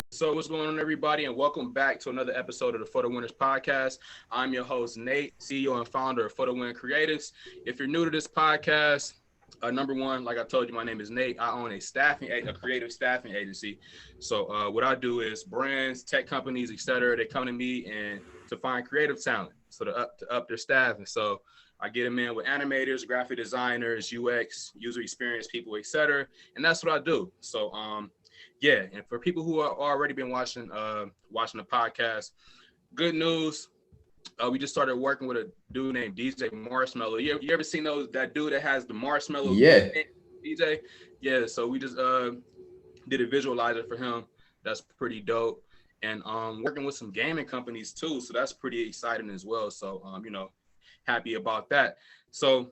So what's going on, everybody, and welcome back to another episode of the For the Winners podcast. I'm your host, Nate, CEO and founder of For the Win Creatives. If you're new to this podcast, number one, like I told you, my name is Nate. I own a creative staffing agency. So what I do is brands, tech companies, etc. They come to me and to find creative talent, so to up their staff. And so I get them in with animators, graphic designers, UX, user experience people, etc. And that's what I do. So yeah, and for people who are already been watching the podcast, good news. We just started working with a dude named DJ Marshmallow. You ever seen that dude that has the marshmallow? Yeah. DJ? Yeah, so we just did a visualizer for him. That's pretty dope. And working with some gaming companies too. So that's pretty exciting as well. So happy about that. So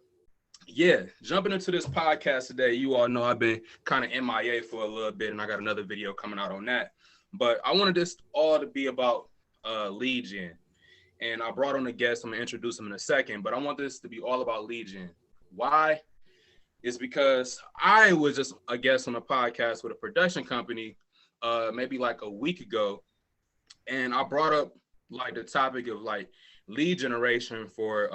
yeah, jumping into this podcast today, you all know I've been kind of MIA for a little bit, and I got another video coming out on that. But I wanted this all to be about lead gen. And I brought on a guest. I'm going to introduce him in a second, but I want this to be all about lead gen. Why? It's because I was just a guest on a podcast with a production company maybe like a week ago, and I brought up like the topic of like lead generation for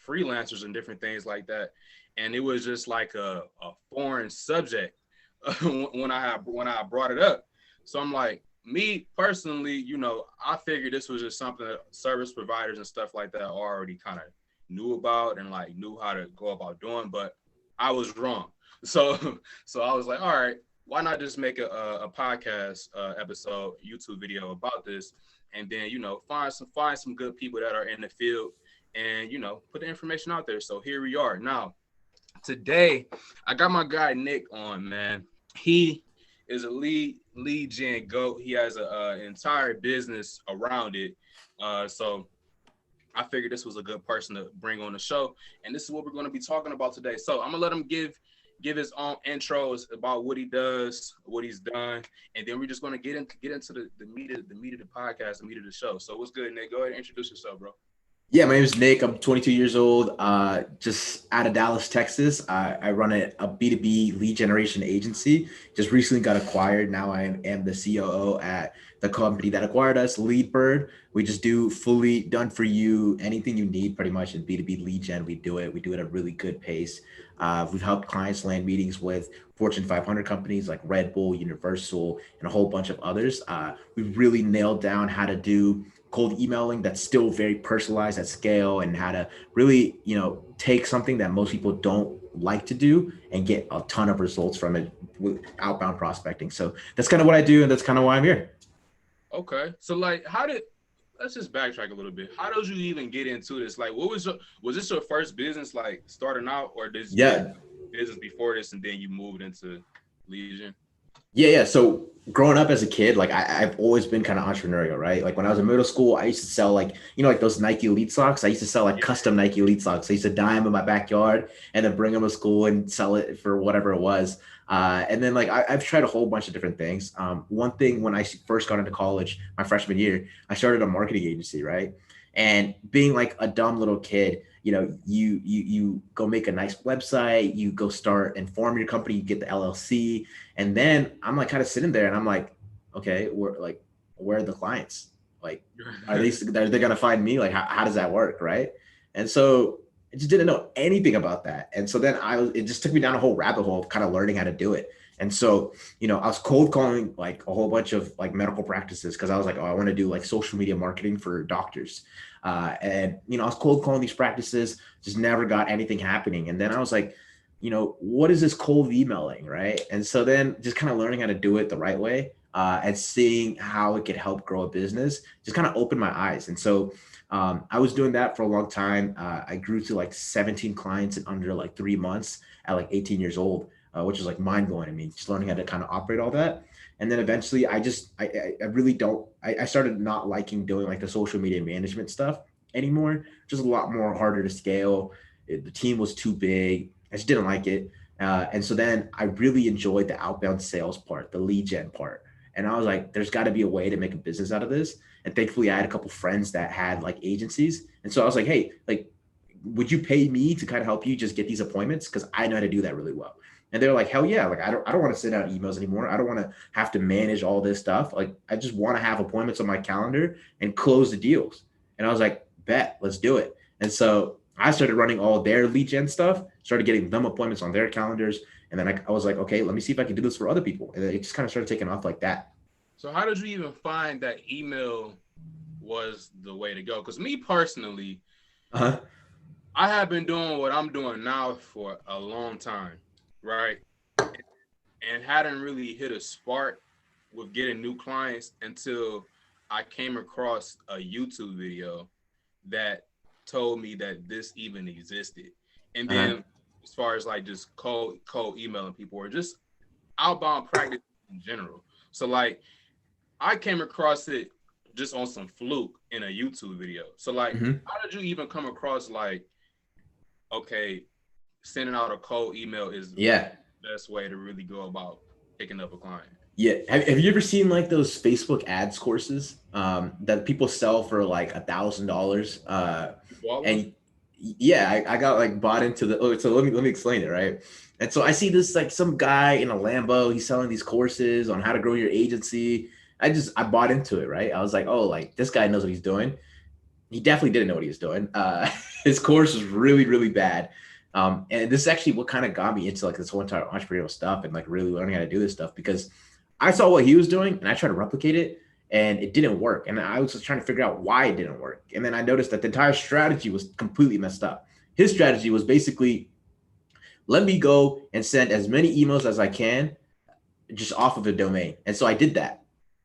freelancers and different things like that. And it was just like a foreign subject when I brought it up. So I'm like, me personally, I figured this was just something that service providers and stuff like that already kind of knew about and like knew how to go about doing, but I was wrong. So I was like, all right, why not just make a podcast episode, YouTube video about this, and then find some good people that are in the field, and put the information out there. So here we are. Now, today I got my guy Nick on, man. He is a lead gen goat. He has an entire business around it. So I figured this was a good person to bring on the show, and this is what we're going to be talking about today. So I'm gonna let him give his own intros about what he does, what he's done, and then we're just going to get into the meat of the podcast, the meat of the show. So what's good, Nick? Go ahead and introduce yourself, bro. Yeah, my name is Nick. I'm 22 years old, just out of Dallas, Texas. I run a B2B lead generation agency. Just recently got acquired. Now I am the COO at the company that acquired us, LeadBird. We just do fully done for you, anything you need pretty much in B2B lead gen. We do it at a really good pace. We've helped clients land meetings with Fortune 500 companies like Red Bull, Universal, and a whole bunch of others. We've really nailed down how to do cold emailing that's still very personalized at scale, and how to really, take something that most people don't like to do and get a ton of results from it with outbound prospecting. So that's kind of what I do, and that's kind of why I'm here. Okay. So like, let's just backtrack a little bit. How did you even get into this? Like, was this your first business, like starting out, or did you have business before this and then you moved into lead gen? Yeah. So growing up as a kid, like I've always been kind of entrepreneurial, right? Like when I was in middle school, I used to sell like those Nike Elite socks. I used to sell like custom Nike Elite socks. I used to dye them in my backyard and then bring them to school and sell it for whatever it was. And then like I've tried a whole bunch of different things. One thing, when I first got into college, my freshman year, I started a marketing agency, right? And being like a dumb little kid, you go make a nice website, you go start and form your company, you get the LLC. And then I'm like kind of sitting there and I'm like, okay, where are the clients? Like, are they going to find me? Like, how does that work? Right. And so I just didn't know anything about that. And so then it just took me down a whole rabbit hole of kind of learning how to do it. And so, I was cold calling like a whole bunch of like medical practices, because I was like, oh, I want to do like social media marketing for doctors. And I was cold calling these practices, just never got anything happening. And then I was like, what is this cold emailing, right? And so then just kind of learning how to do it the right way, and seeing how it could help grow a business just kind of opened my eyes. And so I was doing that for a long time. I grew to like 17 clients in under like 3 months at like 18 years old. Which is like mind blowing to me, just learning how to kind of operate all that. And then eventually I started not liking doing like the social media management stuff anymore. Just a lot more harder to scale. The team was too big. I just didn't like it. And so then I really enjoyed the outbound sales part, the lead gen part. And I was like, there's got to be a way to make a business out of this. And thankfully I had a couple friends that had like agencies. And so I was like, hey, like, would you pay me to kind of help you just get these appointments? Because I know how to do that really well. And they're like, hell yeah. Like, I don't want to send out emails anymore. I don't want to have to manage all this stuff. Like, I just want to have appointments on my calendar and close the deals. And I was like, bet, let's do it. And so I started running all their lead gen stuff, started getting them appointments on their calendars. And then I was like, okay, let me see if I can do this for other people. And it just kind of started taking off like that. So how did you even find that email was the way to go? Because me personally, Uh-huh. I have been doing what I'm doing now for a long time, right? And hadn't really hit a spark with getting new clients until I came across a YouTube video that told me that this even existed. And Uh-huh. then as far as like just cold emailing people or just outbound practice in general. So like I came across it just on some fluke in a YouTube video. So like, Mm-hmm. how did you even come across like, okay, sending out a cold email is Yeah. the best way to really go about picking up a client? Yeah. Have you ever seen like those Facebook ads courses that people sell for like $1,000? You bought one? And yeah, I got like bought into the, oh, so let me explain it, right? And so I see this like some guy in a Lambo, he's selling these courses on how to grow your agency. I bought into it, right? I was like, oh, like this guy knows what he's doing. He definitely didn't know what he was doing. His course was really, really bad. And this is actually what kind of got me into like this whole entire entrepreneurial stuff and like really learning how to do this stuff, because I saw what he was doing and I tried to replicate it and it didn't work. And I was just trying to figure out why it didn't work. And then I noticed that the entire strategy was completely messed up. His strategy was basically, let me go and send as many emails as I can just off of a domain. And so I did that.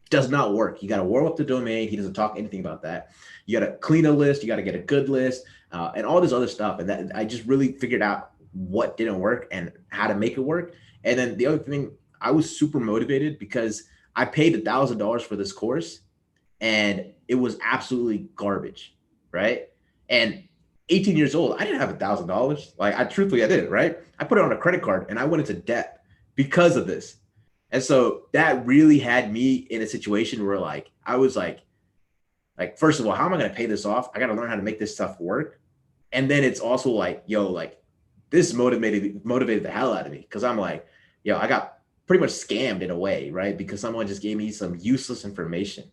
Does not work. You got to warm up the domain. He doesn't talk anything about that. You got to clean a list. You got to get a good list and all this other stuff. And that I just really figured out what didn't work and how to make it work. And then the other thing, I was super motivated because I paid $1,000 for this course and it was absolutely garbage, right? And 18 years old, I didn't have $1,000. Like I truthfully, I didn't, right? I put it on a credit card and I went into debt because of this. And so that really had me in a situation where like I was like first of all, how am I going to pay this off? I got to learn how to make this stuff work. And then it's also like, yo, like this motivated the hell out of me because I'm like, yo, I got pretty much scammed in a way, right? Because someone just gave me some useless information.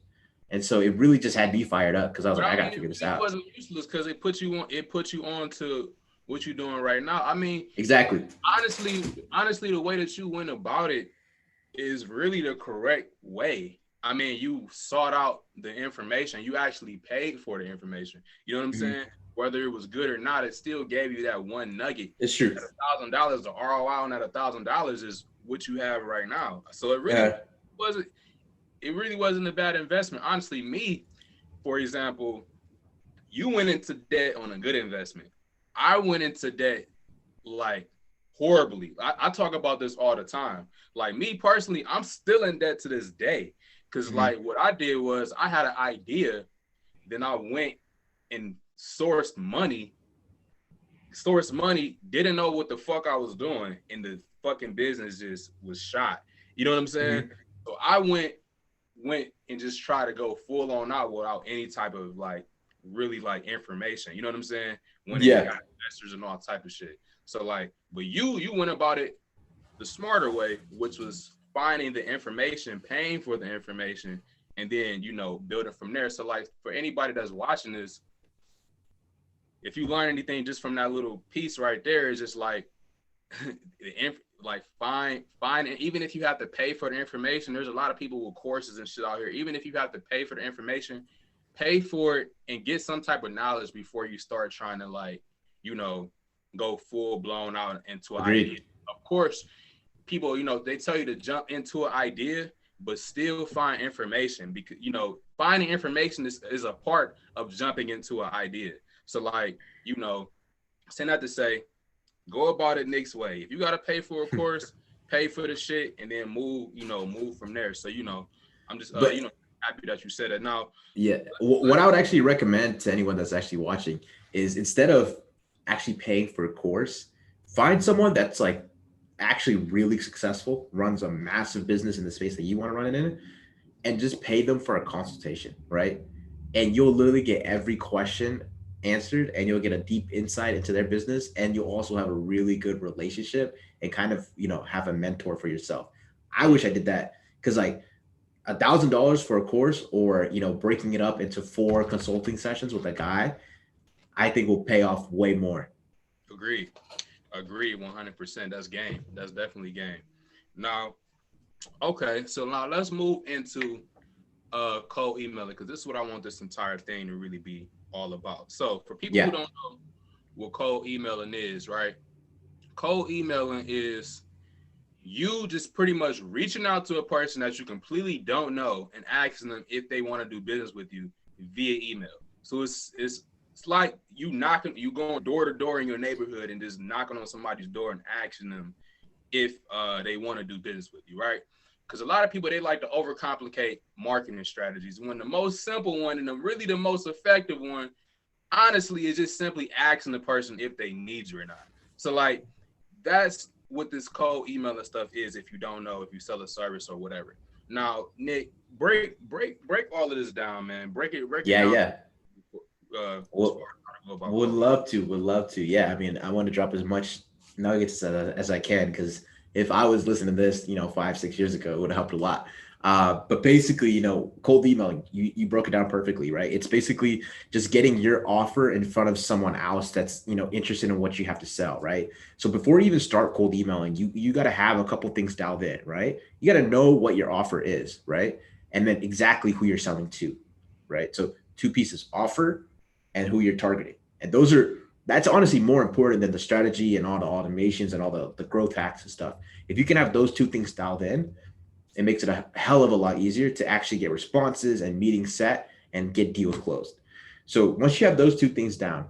And so it really just had me fired up because I was But like, I I got to mean, figure this it out. wasn't useless because it put you on. It put you on to what you're doing right now. I mean, Exactly. honestly, the way that you went about it is really the correct way. I mean, you sought out the information. You actually paid for the information. You know what I'm Mm-hmm. saying? Whether it was good or not, it still gave you that one nugget. It's true. At $1,000, the ROI on that $1,000 is what you have right now. So it really Yeah. wasn't. It really wasn't a bad investment. Honestly, me, for example, you went into debt on a good investment. I went into debt like horribly. I talk about this all the time. Like me personally, I'm still in debt to this day. Cause Mm-hmm. like what I did was I had an idea, then I went and sourced money, didn't know what the fuck I was doing, and the fucking business just was shot. You know what I'm saying? Mm-hmm. So I went and just try to go full on out without any type of like really like information. You know what I'm saying? When it Yeah. got investors and all type of shit. So like, but you went about it the smarter way, which was finding the information, paying for the information, and then building from there. So like for anybody that's watching this, if you learn anything just from that little piece right there, it's just like like find even if you have to pay for the information, there's a lot of people with courses and shit out here. Even if you have to pay for the information, pay for it and get some type of knowledge before you start trying to like go full blown out into an idea. Agreed. Of course, people they tell you to jump into an idea, but still find information, because finding information is a part of jumping into an idea. So like saying that to say, go about it Nick's way. If you gotta pay for a course, pay for the shit, and then move from there. So I'm just But happy that you said that. Now, yeah, what I would actually recommend to anyone that's actually watching is instead of actually paying for a course, find someone that's like actually really successful, runs a massive business in the space that you want to run it in, and just pay them for a consultation, right? And you'll literally get every question answered, and you'll get a deep insight into their business, and you'll also have a really good relationship and kind of, have a mentor for yourself. I wish I did that, because like $1,000 for a course, or breaking it up into 4 consulting sessions with a guy, I think will pay off way more. Agreed. Agreed. 100%. That's game. That's definitely game. Now, okay. So now let's move into cold emailing, because this is what I want this entire thing to really be all about. So for people who Yeah. don't know what cold emailing is, right? Cold emailing is you just pretty much reaching out to a person that you completely don't know and asking them if they want to do business with you via email. So it's like you going door to door in your neighborhood and just knocking on somebody's door and asking them if they want to do business with you, right? Because a lot of people, they like to overcomplicate marketing strategies, when the most simple one and really the most effective one, honestly, is just simply asking the person if they need you or not. So like that's what this cold email and stuff is, if you don't know, if you sell a service or whatever. Now, Nick, break all of this down, man. Break it Yeah, down yeah. as far Well, as how to go about would cold. love to, would love to. Yeah, I mean, I want to drop as much nuggets as I can, because if I was listening to this, 5, 6 years ago, it would have helped a lot. But basically, cold emailing, you broke it down perfectly, right? It's basically just getting your offer in front of someone else that's, interested in what you have to sell, right? So before you even start cold emailing, you got to have a couple things dialed in, right? You got to know what your offer is, right? And then exactly who you're selling to, right? So 2 pieces: offer and who you're targeting. And that's honestly more important than the strategy and all the automations and all the growth hacks and stuff. If you can have those 2 things dialed in, it makes it a hell of a lot easier to actually get responses and meetings set and get deals closed. So once you have those 2 things down,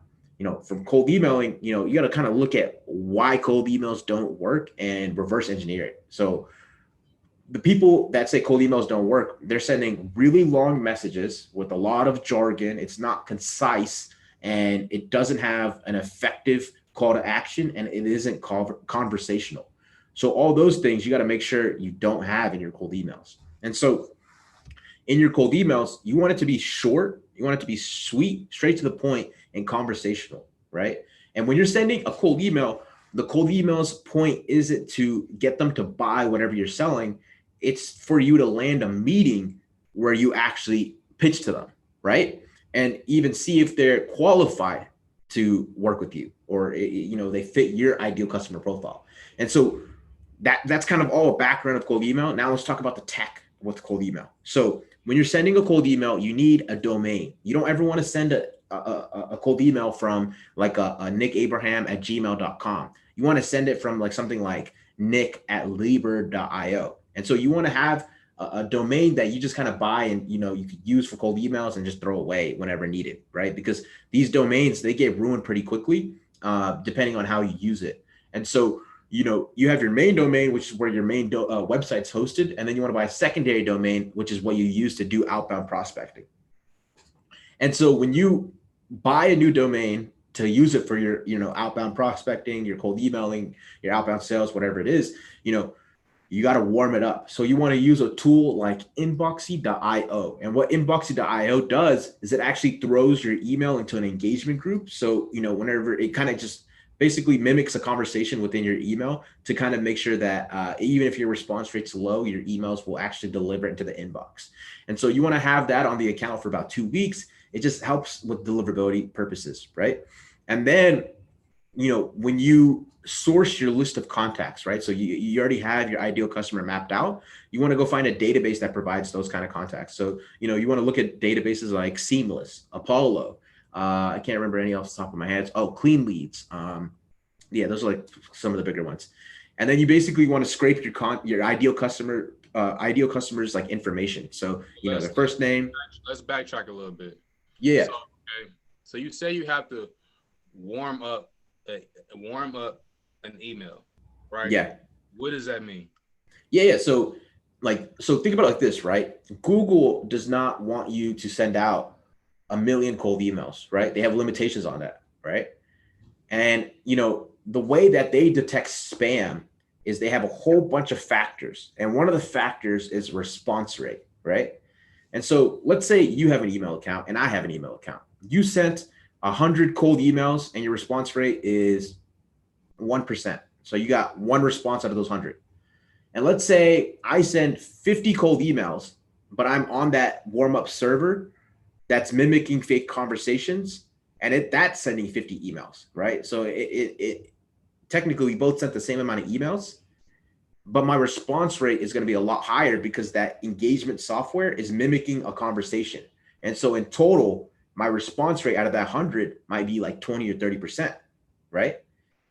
from cold emailing, you got to kind of look at why cold emails don't work and reverse engineer it. So the people that say cold emails don't work, they're sending really long messages with a lot of jargon. It's not concise, and it doesn't have an effective call to action, and it isn't conversational. So all those things you got to make sure you don't have in your cold emails. And so in your cold emails, you want it to be short, you want it to be sweet, straight to the point, and conversational, right? And when you're sending a cold email, the cold email's point isn't to get them to buy whatever you're selling. It's for you to land a meeting where you actually pitch to them, right? And even see if they're qualified to work with you, or they fit your ideal customer profile. And so that's kind of all a background of cold email. Now let's talk about the tech with cold email. So when you're sending a cold email, you need a domain. You don't ever want to send a cold email from like a Nick Abraham at gmail.com. You want to send it from like something like Nick at LeadBird.io. And so you want to have a domain that you just kind of buy, and you could use for cold emails and just throw away whenever needed, right? Because these domains, they get ruined pretty quickly, depending on how you use it. And so you have your main domain, which is where your main website's hosted, and then you want to buy a secondary domain, which is what you use to do outbound prospecting. And so when you buy a new domain to use it for your outbound prospecting, your cold emailing, your outbound sales, whatever it is, you got to warm it up. So you want to use a tool like Inboxy.io. And what Inboxy.io does is it actually throws your email into an engagement group. So, whenever it kind of just basically mimics a conversation within your email to kind of make sure that even if your response rate's low, your emails will actually deliver into the inbox. And so you want to have that on the account for about 2 weeks. It just helps with deliverability purposes, right? And then, when you source your list of contacts, right? So you already have your ideal customer mapped out. You want to go find a database that provides those kind of contacts. So, you want to look at databases like Seamless, Apollo. I can't remember any off the top of my head. Oh, Clean Leads. Yeah, those are like some of the bigger ones. And then you basically want to scrape your ideal customers like information. So, Let's their first name. let's backtrack a little bit. Yeah. So okay, so you say you have to warm up warm up an email, right? Yeah. What does that mean? Yeah. So think about it like this, right? Google does not want you to send out a million cold emails, right? They have limitations on that, right? And the way that they detect spam is they have a whole bunch of factors. And one of the factors is response rate, right? And so let's say you have an email account and I have an email account. You sent 100 cold emails and your response rate is 1%. So you got one response out of those 100. And let's say I send 50 cold emails, but I'm on that warm up server that's mimicking fake conversations, and that's sending 50 emails, right? So it technically we both sent the same amount of emails, but my response rate is going to be a lot higher because that engagement software is mimicking a conversation. And so in total, my response rate out of that 100 might be like 20 or 30%, right?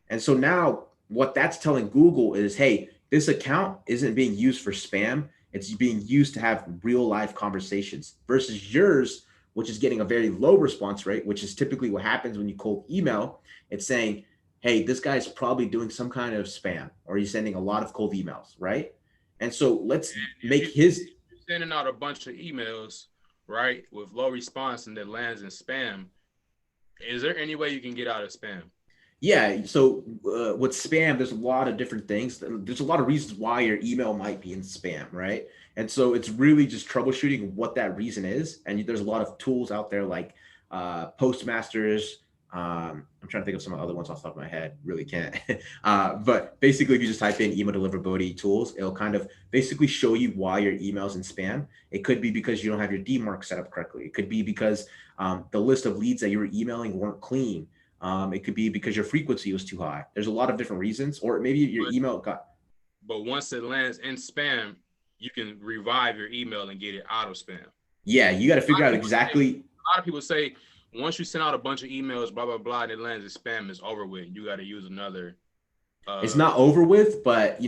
And so now what that's telling Google is, hey, this account isn't being used for spam. It's being used to have real life conversations versus yours, which is getting a very low response rate, which is typically what happens when you cold email. It's saying, hey, this guy's probably doing some kind of spam or he's sending a lot of cold emails, right? And so let's And make his. if you're sending out a bunch of emails, right, with low response and that lands in spam, is there any way you can get out of spam? Yeah. So with spam, there's a lot of different things. There's a lot of reasons why your email might be in spam, right? And so it's really just troubleshooting what that reason is. And there's a lot of tools out there like Postmasters. I'm trying to think of some other ones off the top of my head. Really can't. But basically, if you just type in email deliverability tools, it'll kind of basically show you why your email's in spam. It could be because you don't have your DMARC set up correctly. It could be because the list of leads that you were emailing weren't clean. It could be because your frequency was too high. There's a lot of different reasons, or maybe your But email got. but once it lands in spam, you can revive your email and get it out of spam. Yeah, you got to figure out exactly. A lot of people say once you send out a bunch of emails, blah blah blah, and it lands in spam, it's over with. You got to use another. It's not over with, but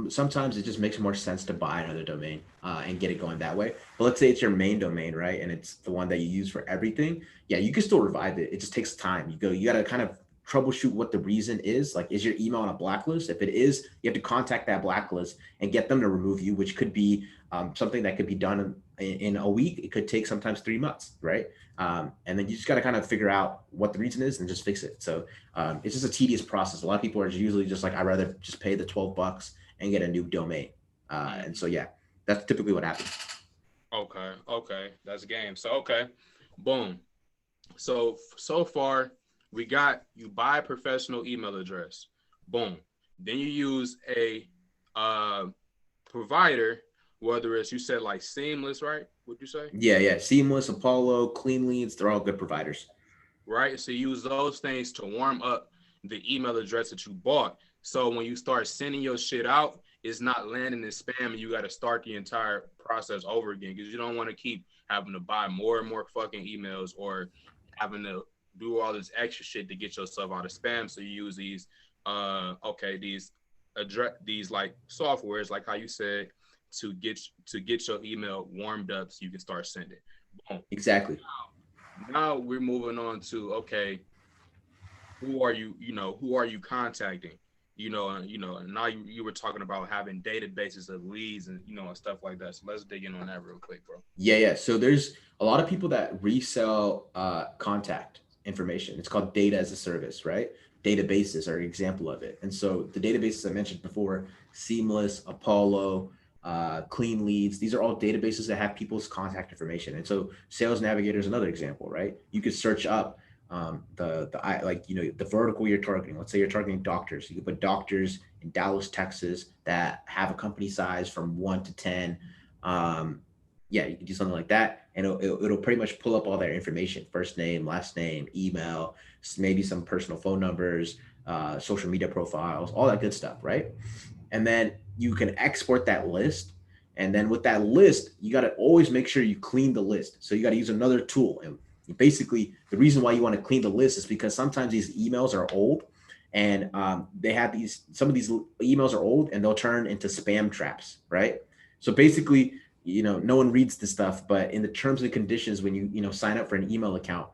sometimes it just makes more sense to buy another domain and get it going that way. But let's say it's your main domain, right? And it's the one that you use for everything. Yeah, you can still revive it. It just takes time. You got to kind of troubleshoot what the reason is. Like, is your email on a blacklist? If it is, you have to contact that blacklist and get them to remove you, which could be something that could be done in a week. It could take sometimes 3 months, right? And then you just got to kind of figure out what the reason is and just fix it. So it's just a tedious process. A lot of people are usually just like, I'd rather just pay the $12 and get a new domain. And so, yeah, that's typically what happens. Okay, that's game. So okay, boom. So far we got you buy a professional email address. Boom. Then you use a provider, whether it's you said like Seamless, right? Would you say? Yeah. Seamless, Apollo, Clean Leads, they're all good providers. Right? So you use those things to warm up the email address that you bought. So when you start sending your shit out, it's not landing in spam and you got to start the entire process over again because you don't want to keep having to buy more and more fucking emails or having to do all this extra shit to get yourself out of spam. So you use these these like softwares, like how you said, to get your email warmed up so you can start sending. Boom. Exactly. Now we're moving on to okay, who are you? Who are you contacting? And now you were talking about having databases of leads and and stuff like that. So let's dig in on that real quick, bro. Yeah. So there's a lot of people that resell contact information. It's called data as a service, right? Databases are an example of it. And so the databases I mentioned before, Seamless, Apollo, Clean Leads, these are all databases that have people's contact information. And so Sales Navigator is another example, right? You could search up the vertical you're targeting. Let's say you're targeting doctors. You could put doctors in Dallas, Texas that have a company size from 1 to 10. Yeah, you can do something like that, and it'll pretty much pull up all their information: first name, last name, email, maybe some personal phone numbers, social media profiles, all that good stuff, right? And then you can export that list. And then with that list, you got to always make sure you clean the list. So you got to use another tool. And basically, the reason why you want to clean the list is because sometimes these emails are old and they have some of these emails are old and they'll turn into spam traps, right? So basically, no one reads this stuff, but in the terms and conditions, when you sign up for an email account,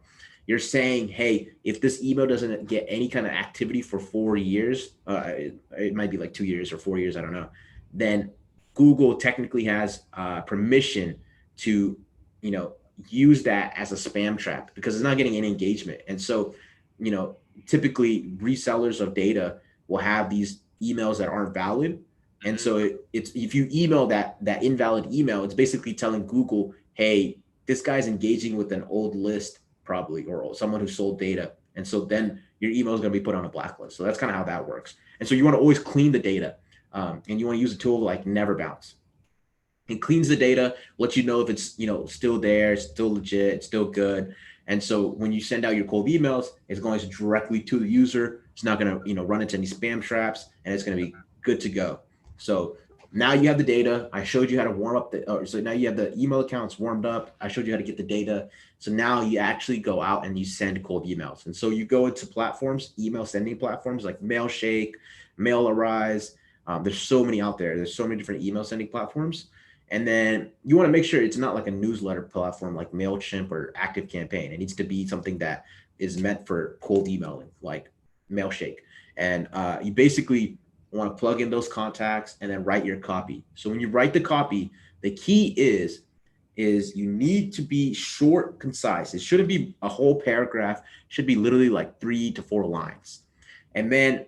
you're saying, hey, if this email doesn't get any kind of activity for 4 years, it might be like 2 years or 4 years, I don't know, then Google technically has permission to, use that as a spam trap because it's not getting any engagement. And so, typically resellers of data will have these emails that aren't valid. And so it's if you email that invalid email, it's basically telling Google, hey, this guy's engaging with an old list probably, or someone who sold data. And so then your email is going to be put on a blacklist. So that's kind of how that works. And so you want to always clean the data, and you want to use a tool like Never Bounce. It cleans the data, lets you know if it's still there, it's still legit, it's still good. And so when you send out your cold emails, it's going directly to the user. It's not going to run into any spam traps, and it's going to be good to go. So now you have the data. I showed you how to warm up so now you have the email accounts warmed up. I showed you how to get the data. So now you actually go out and you send cold emails. And so you go into platforms, email sending platforms like Mailshake, MailArise. There's so many out there. There's so many different email sending platforms. And then you want to make sure it's not like a newsletter platform like MailChimp or ActiveCampaign. It needs to be something that is meant for cold emailing, like Mailshake. And you basically want to plug in those contacts and then write your copy. So when you write the copy, the key is you need to be short, concise. It shouldn't be a whole paragraph. It should be literally like 3 to 4 lines. And then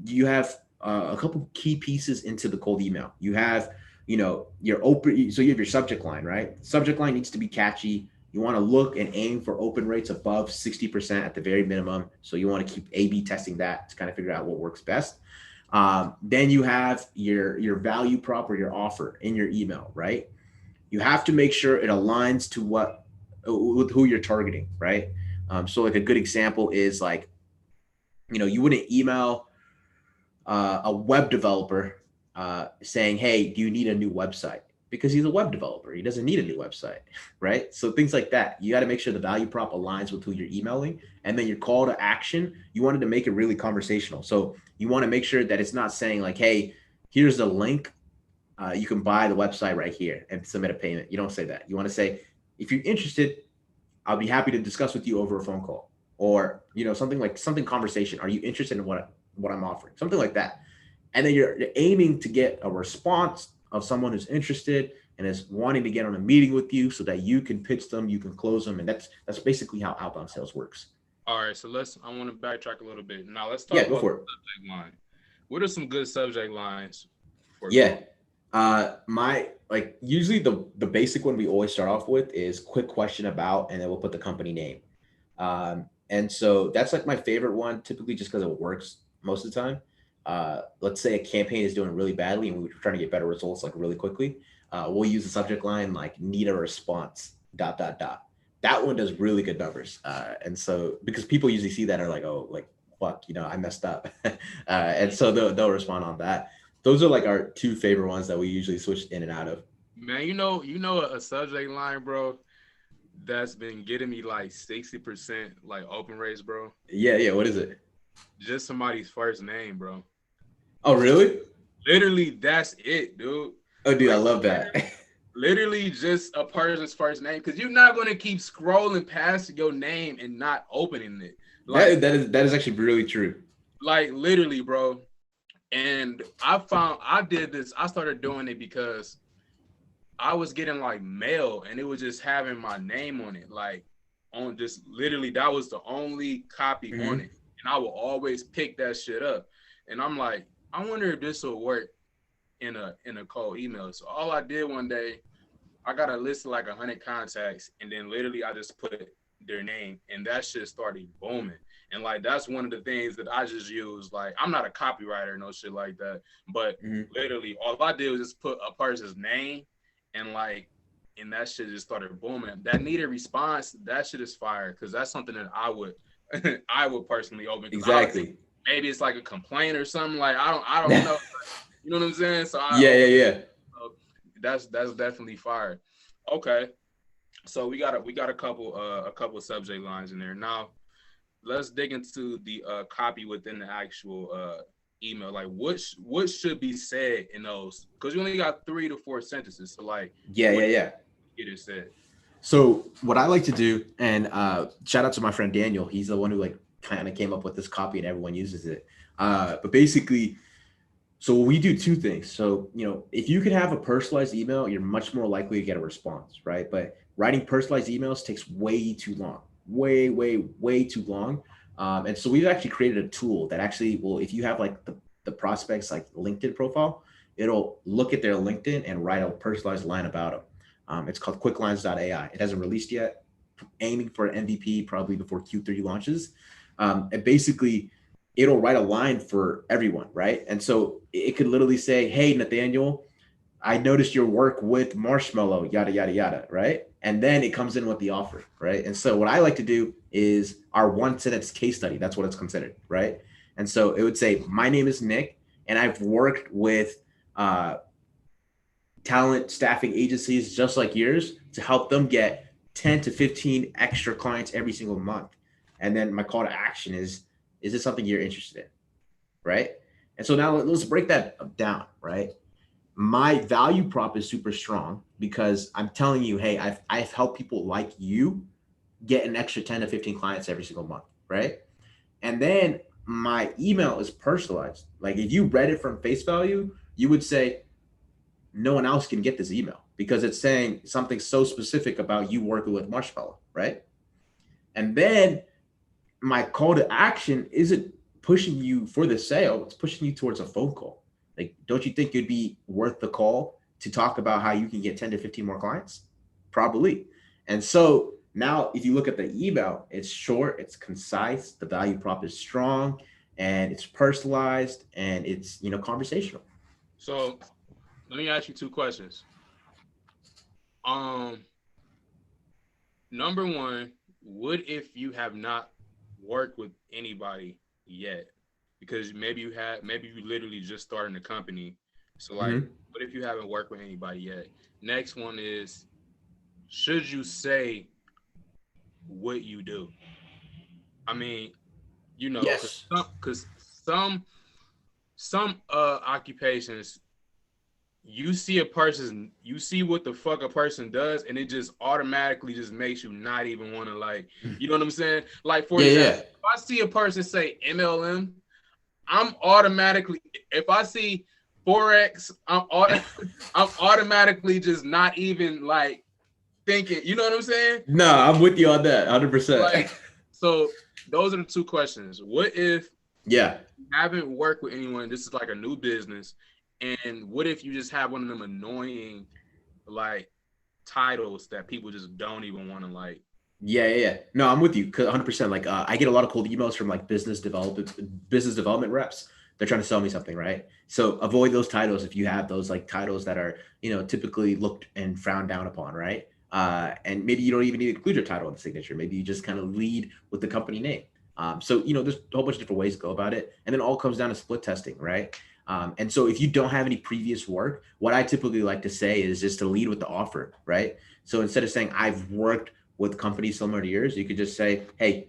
you have a couple key pieces into the cold email. You have your open, so you have your subject line, right? Subject line needs to be catchy. You want to look and aim for open rates above 60% at the very minimum. So you want to keep A/B testing that to kind of figure out what works best. Then you have your value prop or your offer in your email, right? You have to make sure it aligns to with who you're targeting, right? So like a good example is like, you wouldn't email a web developer saying, hey, do you need a new website? Because he's a web developer. He doesn't need a new website, right? So things like that. You got to make sure the value prop aligns with who you're emailing. And then your call to action, you wanted to make it really conversational. So you want to make sure that it's not saying like, hey, here's the link. You can buy the website right here and submit a payment. You don't say that. You want to say, if you're interested, I'll be happy to discuss with you over a phone call, or, something conversation. Are you interested in what I'm offering? Something like that. And then you're aiming to get a response of someone who's interested and is wanting to get on a meeting with you so that you can pitch them, you can close them. And that's basically how outbound sales works. All right, so I want to backtrack a little bit. Now let's talk Yeah, go about for the it. subject line. What are some good subject lines for Yeah. calls? Usually the basic one we always start off with is quick question about, and then we'll put the company name. And so that's like my favorite one, typically just because it works most of the time. Let's say a campaign is doing really badly and we're trying to get better results like really quickly. We'll use the subject line like need a response ... That one does really good numbers. And so because people usually see that and are like, oh, like fuck, I messed up. And so they'll respond on that. Those are like our 2 favorite ones that we usually switch in and out of. Man, a subject line, bro, that's been getting me like 60% like open rates, bro. Yeah. What is it? Just somebody's first name, bro. Oh, really? Literally, that's it, dude. Oh, dude, I Like love that. literally just a person's first name, because you're not gonna keep scrolling past your name and not opening it. Like that is actually really true. literally, bro. And I did this. I started doing it because I was getting like mail and it was just having my name on it, like on just literally that was the only copy on Mm-hmm. it, and I will always pick that shit up. And I'm like, I wonder if this will work in a cold email. So all I did one day, I got a list of like 100 contacts, and then literally I just put their name, and that shit started booming. And like that's one of the things that I just use. Like I'm not a copywriter, no shit like that, but Mm-hmm. literally all I did was just put a person's name, and that shit just started booming. That needed response, that shit is fire, because that's something that I would I would personally open, because Exactly. maybe it's like a complaint or something. Like I don't know. You know what I'm saying? So I Yeah, open. yeah. That's definitely fire. Okay, so we got a couple subject lines in there. Now let's dig into the copy within the actual email. Like what should be said in those? Because you only got 3 to 4 sentences. So like, Yeah, what yeah, yeah. get it said? So what I like to do, and shout out to my friend Daniel, he's the one who like kind of came up with this copy and everyone uses it. But basically, so we do 2 things. So, if you can have a personalized email, you're much more likely to get a response, right? But writing personalized emails takes way too long, way, way, way too long. And so we've actually created a tool that actually will, if you have like the prospects like LinkedIn profile, it'll look at their LinkedIn and write a personalized line about them. It's called quicklines.ai. It hasn't released yet. aiming for an MVP probably before Q3 launches. And basically, it'll write a line for everyone, right? And so it could literally say, "Hey, Nathaniel, I noticed your work with Marshmallow, yada, yada, yada," right? And then it comes in with the offer, right? And so what I like to do is our one sentence case study. That's what it's considered, right? And so it would say, "My name is Nick, and I've worked with uh, talent staffing agencies just like yours to help them get 10 to 15 extra clients every single month." And then my call to action is this something you're interested in? Right. And so now let's break that down, right? My value prop is super strong because I'm telling you, hey, I've helped people like you get an extra 10 to 15 clients every single month, right? And then my email is personalized. Like if you read it from face value, you would say, no one else can get this email because it's saying something so specific about you working with Marshmallow, right? And then my call to action isn't pushing you for the sale, it's pushing you towards a phone call. Like, don't you think it'd be worth the call to talk about how you can get 10 to 15 more clients? Probably. And so now if you look at the email, it's short, it's concise, the value prop is strong, and it's personalized, and it's, conversational. So let me ask you two questions. Um, Number one, what if you have not worked with anybody yet? Because maybe you literally just starting a company. So like, Mm-hmm. what if you haven't worked with anybody yet? Next one is, should you say what you do? I mean, because Yes. some occupations, you see what the fuck a person does, and it just automatically just makes you not even want to, like, you know what I'm saying? Like, for Yeah, example, yeah. if I see a person say MLM, I'm automatically, if I see Forex, I'm automatically just not even like thinking, you know what I'm saying? No, I'm with you on that, 100%. Like, so those are the two questions. What if Yeah. you haven't worked with anyone? This is like a new business. And what if you just have one of them annoying, like, titles that people just don't even want to, like? Yeah, yeah, yeah. No, I'm with you 100%. Like, I get a lot of cold emails from like business development reps. They're trying to sell me something, right? So avoid those titles if you have those like titles that are, typically looked and frowned down upon, right? And maybe you don't even need to include your title in the signature. Maybe you just kind of lead with the company name. So there's a whole bunch of different ways to go about it, and then all comes down to split testing, right? And so if you don't have any previous work, what I typically like to say is just to lead with the offer, right? So instead of saying I've worked with companies similar to yours, you could just say, hey,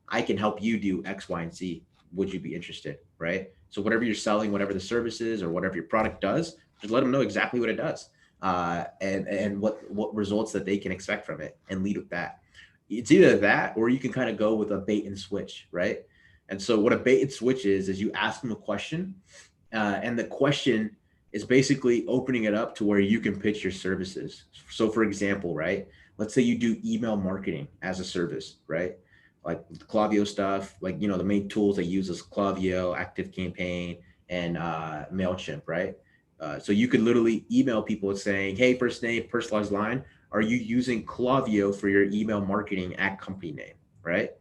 I can help you do X, Y, and Z. Would you be interested? Right. So whatever you're selling, whatever the service is, or whatever your product does, just let them know exactly what it does, and what results that they can expect from it, and lead with that. It's either that, or you can kind of go with a bait and switch, right? And so what a bait and switch is you ask them a question, and the question is basically opening it up to where you can pitch your services. So, for example, right, let's say you do email marketing as a service, right? Like Klaviyo stuff, like the main tools they use is Klaviyo, Active Campaign, and Mailchimp, right? So you could literally email people saying, "Hey, first name, personalized line. Are you using Klaviyo for your email marketing at company name?" Right?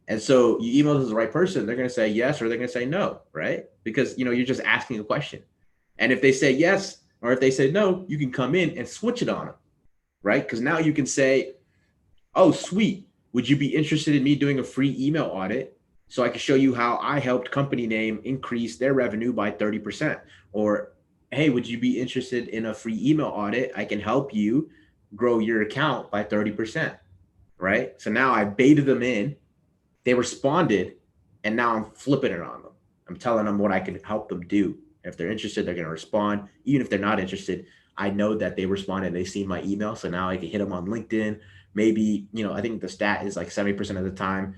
And so you email to the right person, they're going to say yes or they're going to say no, right? Because you're just asking a question. And if they say yes or if they say no, you can come in and switch it on them, right? Because now you can say, "Oh, sweet. Would you be interested in me doing a free email audit so I can show you how I helped company name increase their revenue by 30%?" Or, "Hey, would you be interested in a free email audit? I can help you grow your account by 30%." Right? So now I baited them in, they responded, and now I'm flipping it on them. I'm telling them what I can help them do. If they're interested, they're going to respond. Even if they're not interested, I know that they responded. They seen my email, so now I can hit them on LinkedIn. Maybe I think the stat is like 70% of the time,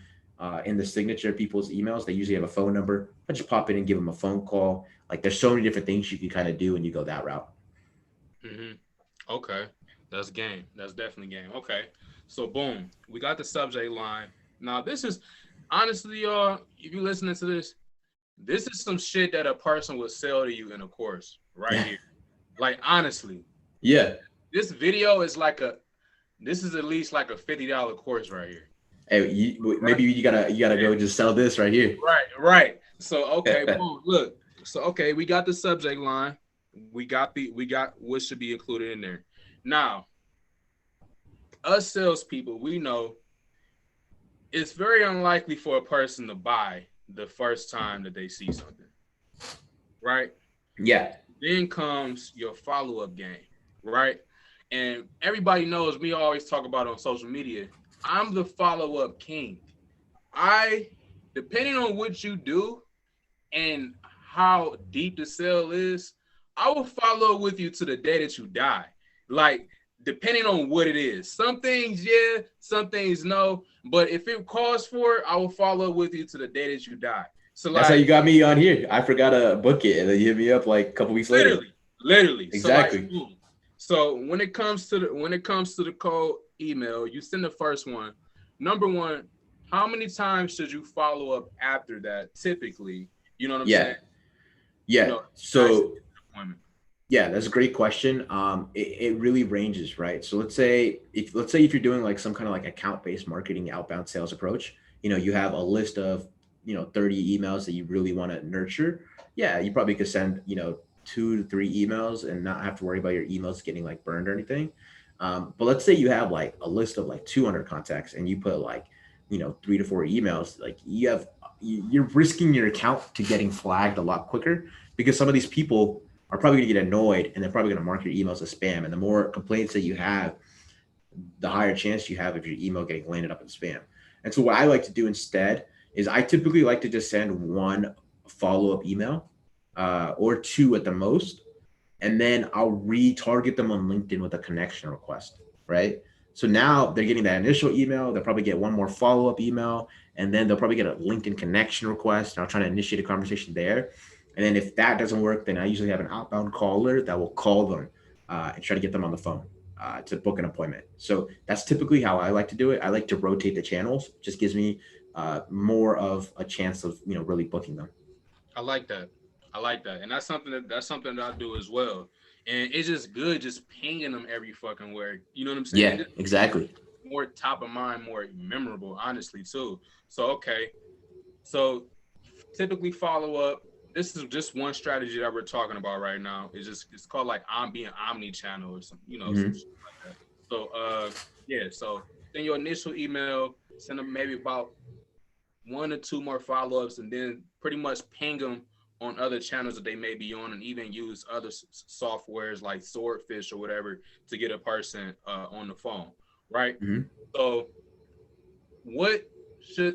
in the signature of people's emails, they usually have a phone number. I just pop in and give them a phone call. Like there's so many different things you can kind of do when you go that route. Mm-hmm. Okay, that's game. That's definitely game. Okay, so boom, we got the subject line. Now this is, honestly, y'all, if you listening to this, this is some shit that a person would sell to you in a course right Yeah. here. Like, honestly, Yeah. this video is like this is at least like a $50 course right here. Hey, Right, maybe you gotta go just sell this right here. right. So okay, boom. Look. So okay, we got the subject line. We got what should be included in there. Now, us salespeople, we know it's very unlikely for a person to buy the first time that they see something, right? Yeah, Then comes your follow-up game, right? And everybody knows me always talk about on social media. I'm the follow-up king. I, depending on what you do and how deep the sale is, I will follow with you to the day that you die. Like, depending on what it is. Some things, yeah, some things, no. But if it calls for it, I will follow with you to the day that you die. So, that's how like, you got me on here. I forgot to book it, and then you hit me up like a couple weeks later. literally. So, like, Exactly. boom. So when it comes to the cold email, you send the first one. Number one, how many times should you follow up after that? Typically, you know what I'm Yeah, saying? You yeah. know, to actually So get the appointment. yeah, that's a great question. It really ranges, right? So let's say if you're doing like some kind of like account based marketing outbound sales approach, you have a list of 30 emails that you really want to nurture. Yeah, you probably could send 2 to 3 emails and not have to worry about your emails getting like burned or anything. But let's say you have like a list of like 200 contacts and you put like 3 to 4 emails, like you're risking your account to getting flagged a lot quicker because some of these people are probably going to get annoyed and they're probably going to mark your emails as spam. And the more complaints that you have, the higher chance you have of your email getting landed up in spam. And so what I like to do instead is I typically like to just send one follow-up email or two at the most, and then I'll retarget them on LinkedIn with a connection request, right? So now they're getting that initial email, they'll probably get one more follow-up email, and then they'll probably get a LinkedIn connection request. And I'll try to initiate a conversation there. And then if that doesn't work, then I usually have an outbound caller that will call them and try to get them on the phone to book an appointment. So that's typically how I like to do it. I like to rotate the channels. It just gives me more of a chance of really booking them. I like that. I like that, and that's something that I do as well. And it's just good, just pinging them every fucking word. You know what I'm saying? It Yeah, just exactly. more top of mind, more memorable, honestly too. So okay, so typically follow up. This is just one strategy that we're talking about right now. It's called like I'm being omni channel or some Hmm. shit like that. So yeah, so send your initial email, send them maybe about 1 or 2 more follow-ups, and then pretty much ping them on other channels that they may be on, and even use other softwares like Swordfish or whatever to get a person on the phone, right? Hmm. So what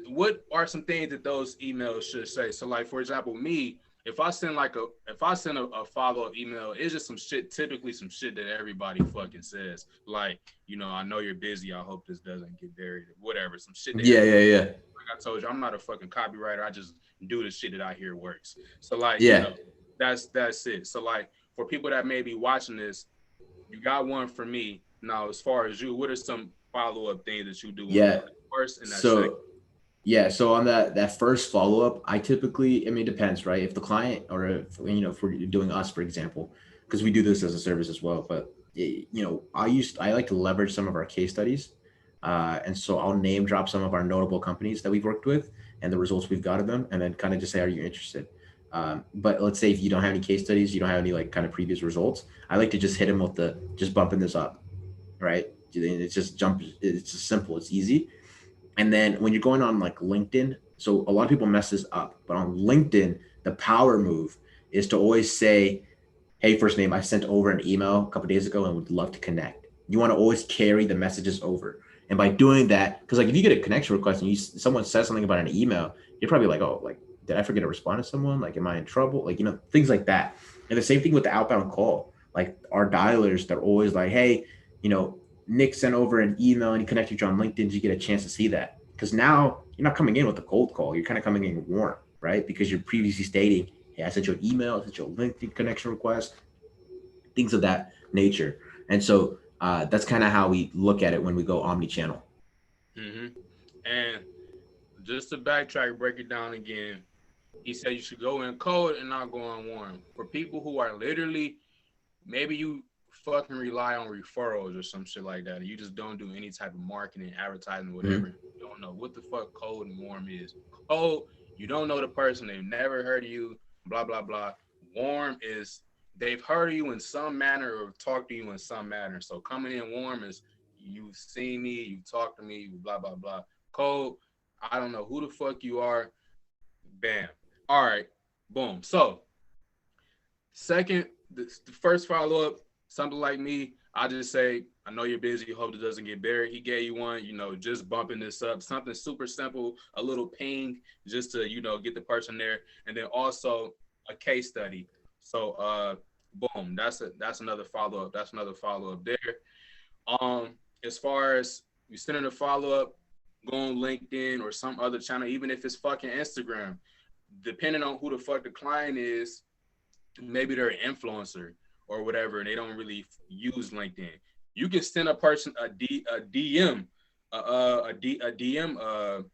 what are some things that those emails should say? So like for example, me, if I send a follow-up email, it's just some shit, typically some shit that everybody fucking says. Like, I know you're busy. I hope this doesn't get buried. Whatever. Some shit that Yeah, everybody, yeah, yeah, like I told you, I'm not a fucking copywriter. I just do the shit that I hear works. So like, yeah. that's it. So like for people that may be watching this, you got one for me. Now, as far as you, what are some follow-up things that you do on Yeah. that first and that second? So yeah, so on that first follow up, I typically, I mean, it depends, right? If the client or if we're doing us, for example, because we do this as a service as well. But I like to leverage some of our case studies, and so I'll name drop some of our notable companies that we've worked with and the results we've got of them, and then kind of just say, are you interested? But let's say if you don't have any case studies, you don't have any like kind of previous results, I like to just hit them with the just bumping this up, right? It's just jump. It's just simple. It's easy. And then when you're going on like LinkedIn, so a lot of people mess this up, but on LinkedIn, the power move is to always say, hey, first name, I sent over an email a couple days ago and would love to connect. You want to always carry the messages over. And by doing that, because like if you get a connection request and someone says something about an email, you're probably like, oh, like, did I forget to respond to someone? Like, am I in trouble? Like, things like that. And the same thing with the outbound call. Like our dialers, they're always like, hey, you know, Nick sent over an email and he connected you on LinkedIn. Did you get a chance to see that? Because now you're not coming in with a cold call. You're kind of coming in warm, right? Because you're previously stating, hey, I sent you an email, I sent you a LinkedIn connection request, things of that nature. And so that's kind of how we look at it when we go omni-channel. Mm-hmm. And just to backtrack, break it down again. He said you should go in cold and not go in warm. For people who are literally, maybe you fucking rely on referrals or some shit like that, and you just don't do any type of marketing, advertising, Mm-hmm. whatever, you don't know what the fuck cold and warm is. Cold, you don't know the person, they've never heard of you, blah blah blah. Warm is they've heard of you in some manner or talked to you in some manner. So coming in warm is you've seen me, you talked to me, blah blah blah. Cold, I don't know who the fuck you are. Bam. All right. Boom. So second, the first follow up, something like me, I just say, I know you're busy. Hope it doesn't get buried. He gave you one, just bumping this up, something super simple, a little ping, just to, get the person there. And then also a case study. So, boom, that's another follow up. That's another follow up there. As far as you sending a follow up, go on LinkedIn or some other channel, even if it's fucking Instagram, depending on who the fuck the client is, maybe they're an influencer or whatever, and they don't really use LinkedIn. You can send a person a DM, a DM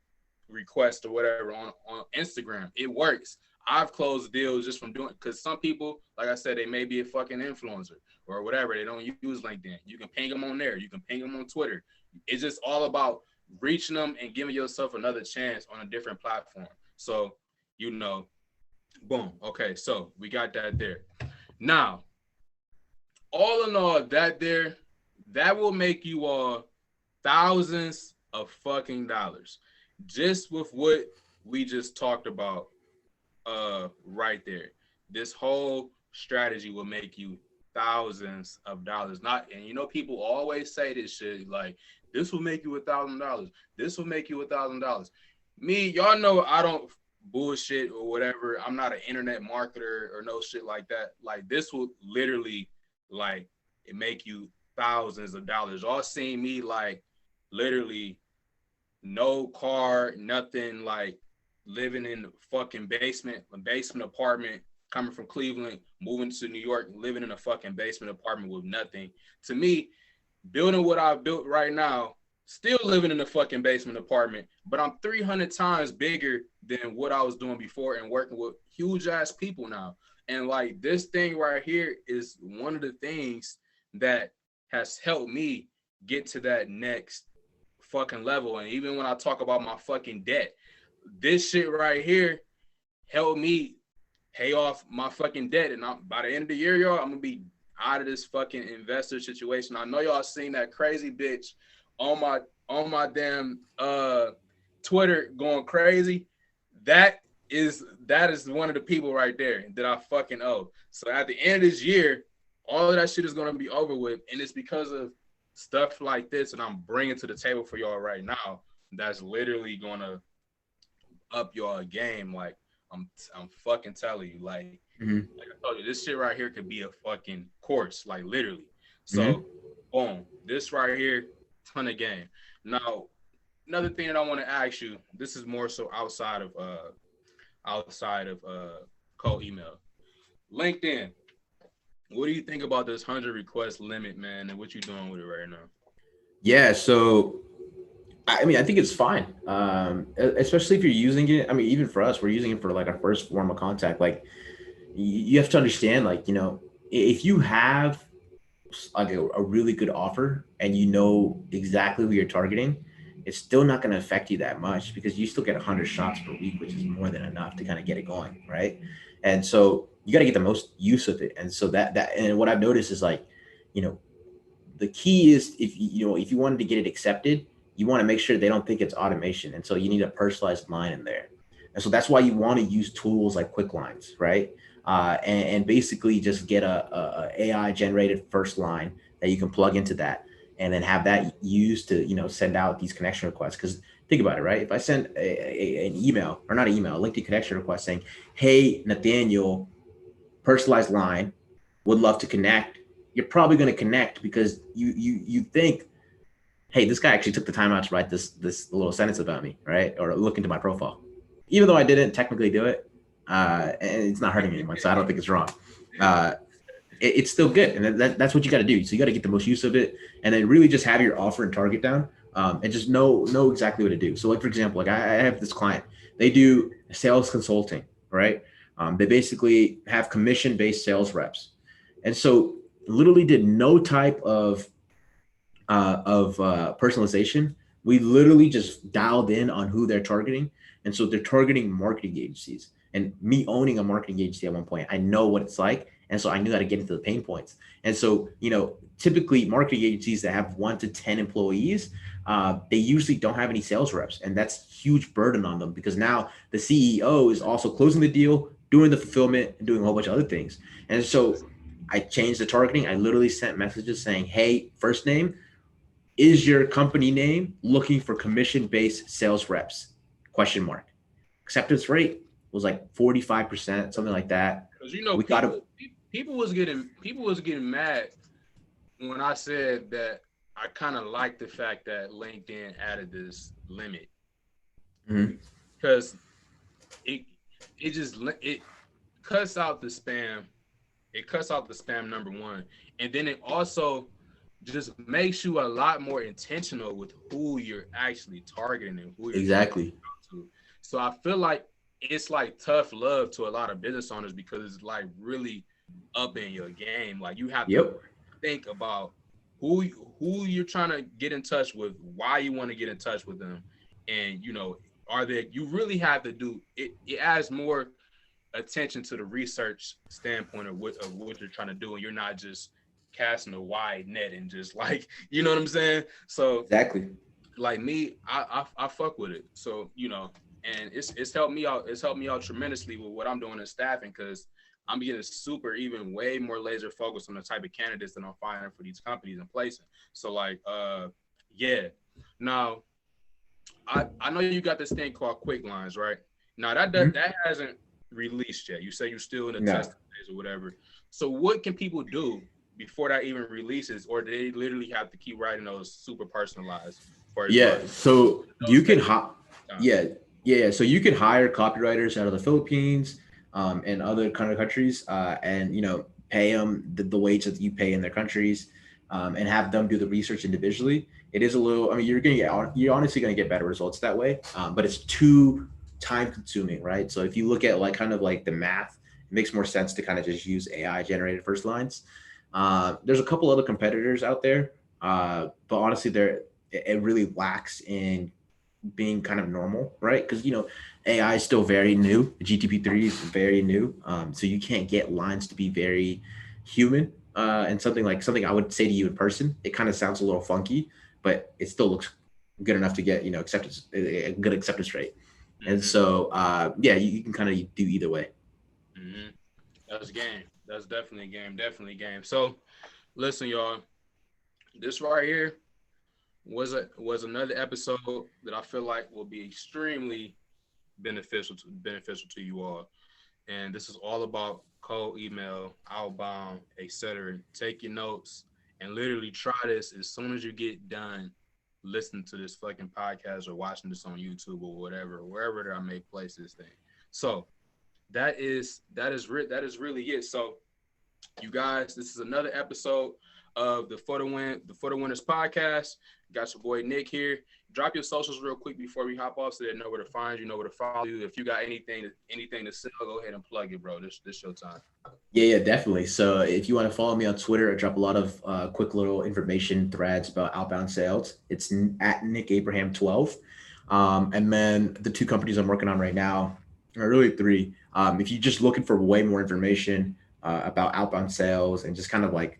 request or whatever on Instagram. It works. I've closed deals just from doing, because some people, like I said, they may be a fucking influencer or whatever. They don't use LinkedIn. You can ping them on there. You can ping them on Twitter. It's just all about reaching them and giving yourself another chance on a different platform. So, boom. Okay, so we got that there. Now, all in all, that will make you all thousands of fucking dollars just with what we just talked about right there. This whole strategy will make you thousands of dollars. And people always say this shit like, this will make you $1,000. This will make you $1,000. Me, y'all know I don't bullshit or whatever. I'm not an internet marketer or no shit like that. Like, this will literally it make you thousands of dollars. Y'all seen me literally no car, nothing, living in the fucking basement apartment, coming from Cleveland, moving to New York, living in a fucking basement apartment with nothing. To me, building what I've built right now, still living in a fucking basement apartment, but I'm 300 times bigger than what I was doing before and working with huge ass people now. And this thing right here is one of the things that has helped me get to that next fucking level. And even when I talk about my fucking debt, this shit right here helped me pay off my fucking debt. And by the end of the year, y'all, I'm gonna be out of this fucking investor situation. I know y'all seen that crazy bitch on my damn Twitter going crazy. That is one of the people right there that I fucking owe. So at the end of this year, all of that shit is gonna be over with, and it's because of stuff like this that I'm bringing to the table for y'all right now. That's literally gonna up y'all game. Like I'm fucking telling you, like I told you, this shit right here could be a fucking course, like literally. So, boom, this right here, ton of game. Now, another thing that I want to ask you, this is more so outside of cold email, LinkedIn. What do you think about this 100 request limit, man, and what you doing with it right now? Yeah, so I mean, I think it's fine, especially if you're using it. I mean, even for us, we're using it for our first form of contact. Like, you have to understand, if you have a really good offer and you know exactly who you're targeting, it's still not going to affect you that much because you still get 100 shots per week, which is more than enough to kind of get it going, right? And so you got to get the most use of it. And so and what I've noticed is the key is if you wanted to get it accepted, you want to make sure they don't think it's automation. And so you need a personalized line in there. And so that's why you want to use tools like quick lines, right? And basically just get a AI generated first line that you can plug into that and then have that used to, send out these connection requests. Because think about it, right? If I send an email, or not an email, a LinkedIn connection request saying, hey, Nathaniel, personalized line, would love to connect, you're probably going to connect because you think, hey, this guy actually took the time out to write this little sentence about me, right? Or look into my profile. Even though I didn't technically do it, and it's not hurting anyone, so I don't think it's wrong. It's still good, and that's what you got to do. So you got to get the most use of it, and then really just have your offer and target down, and just know exactly what to do. So, for example, I have this client. They do sales consulting, right? They basically have commission-based sales reps, and so literally did no type of personalization. We literally just dialed in on who they're targeting, and so they're targeting marketing agencies. And me owning a marketing agency at one point, I know what it's like, and so I knew how to get into the pain points. And so, typically marketing agencies that have 1 to 10 employees, they usually don't have any sales reps, and that's huge burden on them because now the CEO is also closing the deal, doing the fulfillment, and doing a whole bunch of other things. And so I changed the targeting. I literally sent messages saying, "Hey, first name, is your company name looking for commission-based sales reps? Question mark. Acceptance rate was like 45%, something like that. Because We got to, people was getting mad when I said that I kind of like the fact that LinkedIn added this limit Mhm. because it it cuts out the spam. It cuts out the spam, number one, and then it also just makes you a lot more intentional with who you're actually targeting and who you're trying to Exactly. reach out to. So I feel like it's like tough love to a lot of business owners because it's like really up in your game. Like you have to Yep. think about who you're trying to get in touch with, why you want to get in touch with them, and are they? You really have to do it. It adds more attention to the research standpoint of what you're trying to do, and you're not just casting a wide net and just like what I'm saying. So Exactly. like me, I fuck with it. So and it's helped me out. It's helped me out tremendously with what I'm doing in staffing because I'm getting super even way more laser focused on the type of candidates that I'm finding for these companies and placing. So like yeah. Now I know you got this thing called quick lines, right? Now Mhm. that hasn't released yet. You say you're still in the No. testing phase or whatever. So what can people do before that even releases, or do they literally have to keep writing those super personalized first Yeah. lines? So Those you can, stages. Time. yeah, yeah. So you can hire copywriters out of the Philippines, and other kind of countries, and pay them the wage that you pay in their countries, and have them do the research individually. It is a little. I mean, you're honestly gonna get better results that way, but it's too time consuming, right? So if you look at like kind of like the math, it makes more sense to kind of just use AI generated first lines. There's a couple other competitors out there, but honestly, it really lacks in being kind of normal, right? Because AI is still very new. GTP3 is very new, so you can't get lines to be very human. And something I would say to you in person, it kind of sounds a little funky, but it still looks good enough to get acceptance, a good acceptance rate. And Mm-hmm. so yeah, you can kind of do either way. Mm-hmm. That's game. That's definitely game. Definitely game. So listen, y'all. This right here was another episode that I feel like will be extremely beneficial to you all. And this is all about cold email, outbound, etc. Take your notes and literally try this as soon as you get done listening to this fucking podcast or watching this on YouTube or whatever, wherever that I may place this thing. So that is really it. So you guys, this is another episode of the For the Winners podcast. Got your boy Nick here. Drop your socials real quick before we hop off so they know where to find you, know where to follow you. If you got anything to sell, go ahead and plug it, bro. This your time. Yeah, definitely. So if you want to follow me on Twitter, I drop a lot of quick little information threads about outbound sales. It's at Nick Abraham 12. And then the two companies I'm working on right now, or really three. If you're just looking for way more information about outbound sales and just kind of like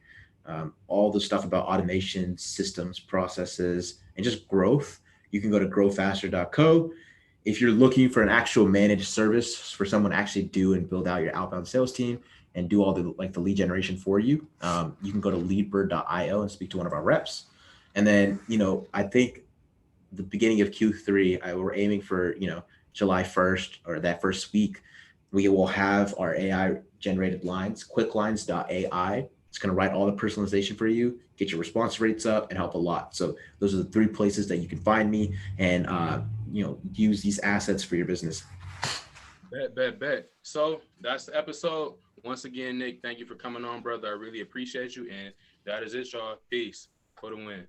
all the stuff about automation, systems, processes, and just growth, you can go to growfaster.co. If you're looking for an actual managed service for someone to actually do and build out your outbound sales team and do all the lead generation for you, you can go to leadbird.io and speak to one of our reps. And then I think the beginning of Q3, we're aiming for July 1st or that first week, we will have our AI generated lines, quicklines.ai. It's going to write all the personalization for you, get your response rates up, and help a lot. So those are the three places that you can find me and use these assets for your business. Bet. So that's the episode. Once again, Nick, thank you for coming on, brother. I really appreciate you. And that is it, y'all. Peace for the win.